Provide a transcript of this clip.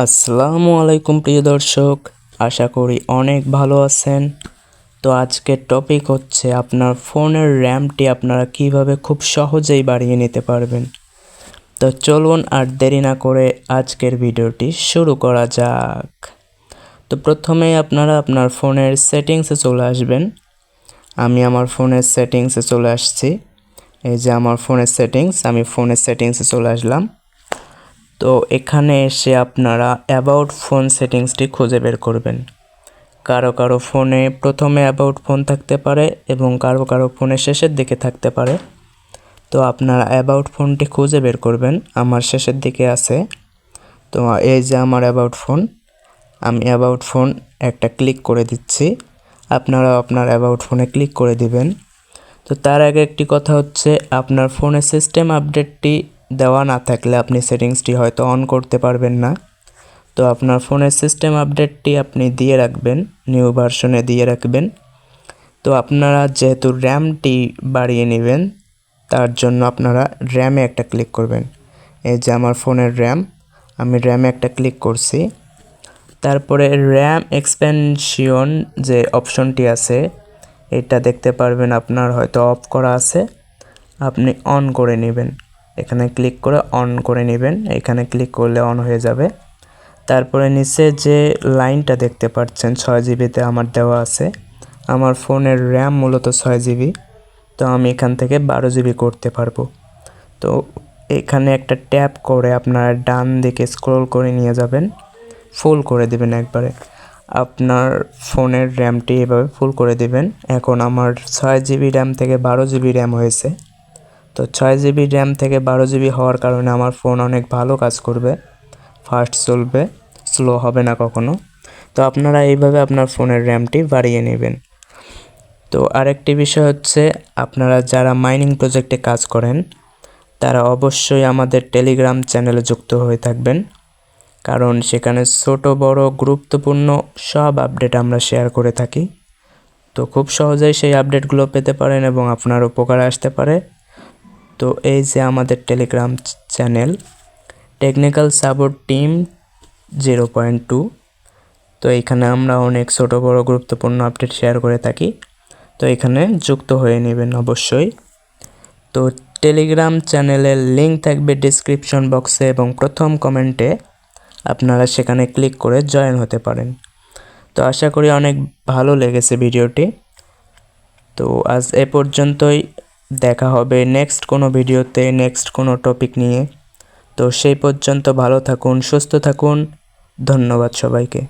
আসসালামু আলাইকুম প্রিয় দর্শক, আশা করি অনেক ভালো আছেন। তো আজকের টপিক হচ্ছে আপনার ফোনের র্যামটি আপনারা কিভাবে খুব সহজেই বাড়িয়ে নিতে পারবেন। তো চলুন আর দেরি না করে আজকের ভিডিওটি শুরু করা যাক। তো প্রথমেই আপনারা আপনার ফোনের সেটিংসে চলে আসবেন। আমি আমার ফোনের সেটিংসে চলে আসছি। এই যে আমার ফোনের সেটিংস, আমি ফোনের সেটিংসে চলে আসলাম। তো এখানে এসে আপনারা অ্যাবাউট ফোন সেটিংসটি খুঁজে বের করবেন। কারো কারো ফোনে প্রথমে অ্যাবাউট ফোন থাকতে পারে এবং কারো কারো ফোনে শেষের দিকে থাকতে পারে। তো আপনারা অ্যাবাউট ফোনটি খুঁজে বের করবেন। আমার শেষের দিকে আছে। তো এই যে আমার অ্যাবাউট ফোন, আমি অ্যাবাউট ফোন একটা ক্লিক করে দিচ্ছি। আপনারা আপনার অ্যাবাউট ফোনে ক্লিক করে দিবেন। তো তার আগে একটি কথা হচ্ছে, আপনার ফোনে সিস্টেম আপডেটটি দেওয়া না থাকলে আপনি সেটিংসটি হয়তো অন করতে পারবেন না। তো আপনার ফোনের সিস্টেম আপডেটটি আপনি দিয়ে রাখবেন, নিউ ভার্সনে দিয়ে রাখবেন। তো আপনারা যেহেতু র্যামটি বাড়িয়ে নেবেন, তার জন্য আপনারা র্যামে একটা ক্লিক করবেন। এই যে আমার ফোনের র্যাম, আমি র্যামে একটা ক্লিক করছি। তারপরে র্যাম এক্সপ্যানশন যে অপশনটি আছে, এটা দেখতে পারবেন আপনার হয়তো অফ করা আছে, আপনি অন করে নেবেন। এখানে ক্লিক করে অন করে নেবেন, এখানে ক্লিক করলে অন হয়ে যাবে। তারপরে নিচে যে লাইনটা দেখতে পাচ্ছেন 6 জিবিতে আমার দেওয়া আছে। আমার ফোনের র্যাম মূলত 6 জিবি, তো আমি এখান থেকে 12 জিবি করতে পারবো। তো এখানে একটা ট্যাপ করে আপনার ডান দিকে স্ক্রল করে নিয়ে যাবেন, ফুল করে দেবেন একবারে। আপনার ফোনের র্যামটি এভাবে ফুল করে দেবেন। এখন আমার 6 জিবি র্যাম থেকে 12 জিবি র্যাম হয়েছে। তো 6 জিবি র্যাম থেকে 12 জিবি হওয়ার কারণে আমার ফোন অনেক ভালো কাজ করবে, ফাস্ট চলবে, স্লো হবে না কখনো। তো আপনারা এইভাবে আপনার ফোনের র্যামটি বাড়িয়ে নেবেন। তো আরেকটি বিষয় হচ্ছে, আপনারা যারা মাইনিং প্রজেক্টে কাজ করেন তারা অবশ্যই আমাদের টেলিগ্রাম চ্যানেলে যুক্ত হয়ে থাকবেন, কারণ সেখানে ছোট বড় গুরুত্বপূর্ণ সব আপডেট আমরা শেয়ার করে থাকি। তো খুব সহজেই সেই আপডেটগুলো পেতে পারেন এবং আপনার উপকারে আসতে পারে। তো এই যে আমাদের Telegram channel, technical support team 0.2। তো এখানে আমরা অনেক ছোট বড় গুরুত্বপূর্ণ আপডেট শেয়ার করে থাকি। তো এখানে যুক্ত হয়ে নেবেন অবশ্যই। তো টেলিগ্রাম চ্যানেলের লিঙ্ক থাকবে ডিসক্রিপশন বক্সে এবং প্রথম কমেন্টে, আপনারা সেখানে ক্লিক করে জয়েন হতে পারেন। তো আশা করি অনেক ভালো লেগেছে ভিডিওটি। তো আজ এ পর্যন্তই, দেখা হবে নেক্সট কোনো ভিডিওতে, নেক্সট কোনো টপিক নিয়ে। তো সেই পর্যন্ত ভালো থাকুন, সুস্থ থাকুন। ধন্যবাদ সবাইকে।